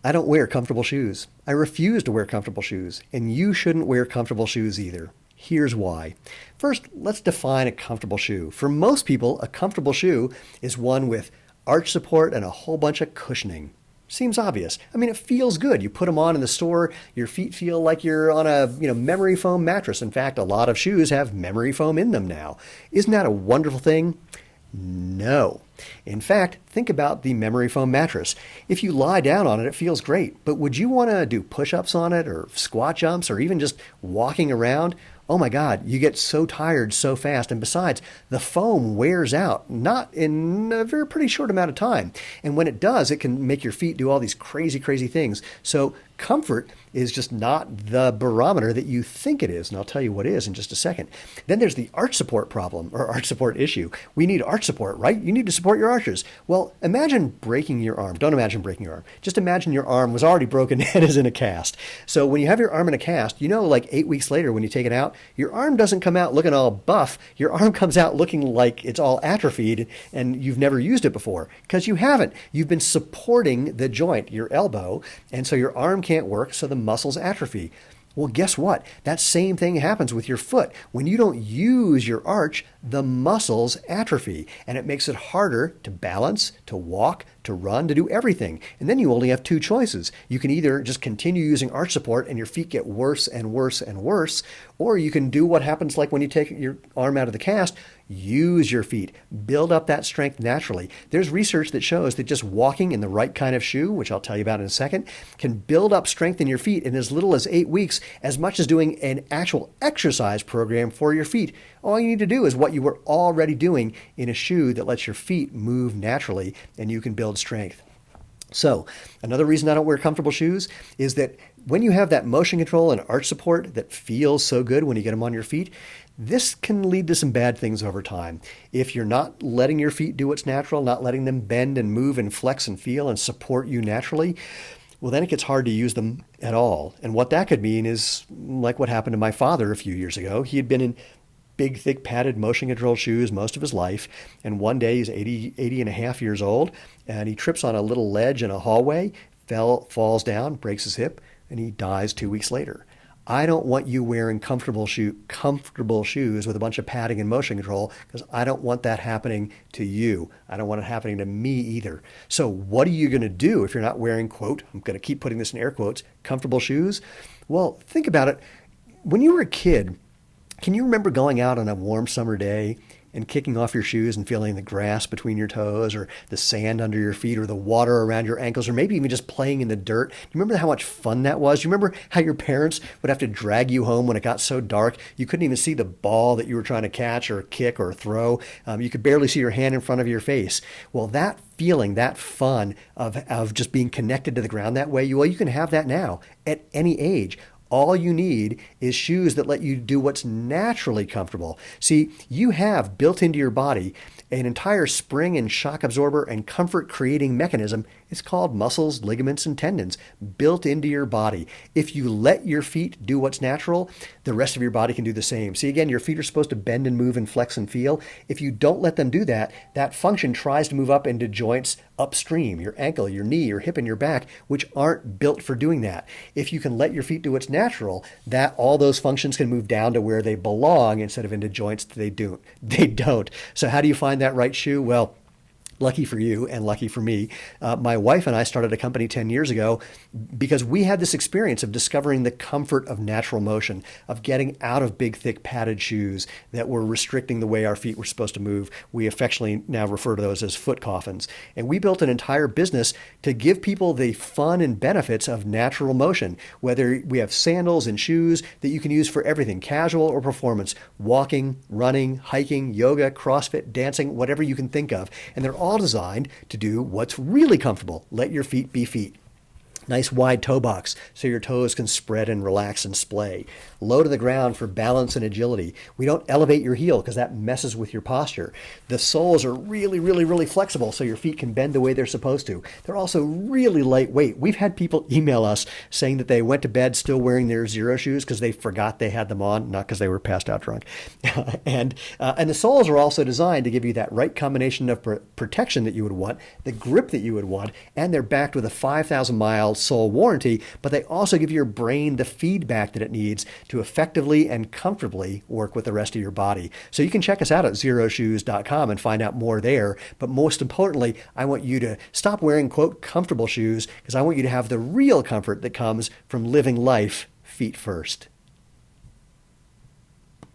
I don't wear comfortable shoes. I refuse to wear comfortable shoes, and you shouldn't wear comfortable shoes either. Here's why. First, let's define a comfortable shoe. For most people, a comfortable shoe is one with arch support and a whole bunch of cushioning. Seems obvious. I mean, it feels good. You put them on in the store, your feet feel like you're on a, memory foam mattress. In fact, a lot of shoes have memory foam in them now. Isn't that a wonderful thing? No. In fact, think about the memory foam mattress. If you lie down on it, it feels great. But would you want to do push-ups on it or squat jumps or even just walking around? Oh my God, you get so tired so fast. And besides, the foam wears out, not in a very pretty short amount of time. And when it does, it can make your feet do all these crazy, crazy things. So comfort is just not the barometer that you think it is. And I'll tell you what is in just a second. Then there's the arch support problem or arch support issue. We need arch support, right? You need to support your arches. Well, imagine breaking your arm. Don't imagine breaking your arm. Just imagine your arm was already broken and is in a cast. So when you have your arm in a cast, like 8 weeks later when you take it out, your arm doesn't come out looking all buff. Your arm comes out looking like it's all atrophied and you've never used it before because you haven't. You've been supporting the joint, your elbow, and so your arm can't work, so the muscles atrophy. Well, guess what? That same thing happens with your foot. When you don't use your arch, the muscles atrophy, and it makes it harder to balance, to walk, to run, to do everything. And then you only have two choices. You can either just continue using arch support and your feet get worse and worse and worse, or you can do what happens like when you take your arm out of the cast, use your feet, build up that strength naturally. There's research that shows that just walking in the right kind of shoe, which I'll tell you about in a second, can build up strength in your feet in as little as 8 weeks, as much as doing an actual exercise program for your feet. All you need to do is what you were already doing in a shoe that lets your feet move naturally, and you can build strength. So another reason I don't wear comfortable shoes is that when you have that motion control and arch support that feels so good when you get them on your feet, this can lead to some bad things over time. If you're not letting your feet do what's natural, not letting them bend and move and flex and feel and support you naturally, well, then it gets hard to use them at all. And what that could mean is like what happened to my father a few years ago. He had been in big, thick, padded motion control shoes most of his life. And one day he's 80 and a half years old, and he trips on a little ledge in a hallway, falls down, breaks his hip, and he dies 2 weeks later. I don't want you wearing comfortable shoes with a bunch of padding and motion control because I don't want that happening to you. I don't want it happening to me either. So what are you going to do if you're not wearing, quote, I'm going to keep putting this in air quotes, comfortable shoes? Well, think about it. When you were a kid, can you remember going out on a warm summer day and kicking off your shoes and feeling the grass between your toes or the sand under your feet or the water around your ankles or maybe even just playing in the dirt? Do you remember how much fun that was? Do you remember how your parents would have to drag you home when it got so dark you couldn't even see the ball that you were trying to catch or kick or throw? You could barely see your hand in front of your face. Well, that feeling, that fun of just being connected to the ground that way, you can have that now at any age. All you need is shoes that let you do what's naturally comfortable. See, you have built into your body an entire spring and shock absorber and comfort creating mechanism. It's called muscles, ligaments, and tendons built into your body. If you let your feet do what's natural, the rest of your body can do the same. See, again, your feet are supposed to bend and move and flex and feel. If you don't let them do that, that function tries to move up into joints upstream, your ankle, your knee, your hip, and your back, which aren't built for doing that. If you can let your feet do what's natural, that all those functions can move down to where they belong instead of into joints that they don't. So how do you find that right shoe? Well, lucky for you and lucky for me, my wife and I started a company 10 years ago because we had this experience of discovering the comfort of natural motion, of getting out of big, thick, padded shoes that were restricting the way our feet were supposed to move. We affectionately now refer to those as foot coffins. And we built an entire business to give people the fun and benefits of natural motion, whether we have sandals and shoes that you can use for everything, casual or performance, walking, running, hiking, yoga, CrossFit, dancing, whatever you can think of. And they're all designed to do what's really comfortable. Let your feet be feet. Nice wide toe box so your toes can spread and relax and splay. Low to the ground for balance and agility. We don't elevate your heel because that messes with your posture. The soles are really, really, really flexible so your feet can bend the way they're supposed to. They're also really lightweight. We've had people email us saying that they went to bed still wearing their Xero shoes because they forgot they had them on, not because they were passed out drunk. and the soles are also designed to give you that right combination of protection that you would want, the grip that you would want, and they're backed with a 5,000-mile mild sole warranty, but they also give your brain the feedback that it needs to effectively and comfortably work with the rest of your body. So you can check us out at xeroshoes.com and find out more there. But most importantly, I want you to stop wearing, quote, comfortable shoes, because I want you to have the real comfort that comes from living life feet first.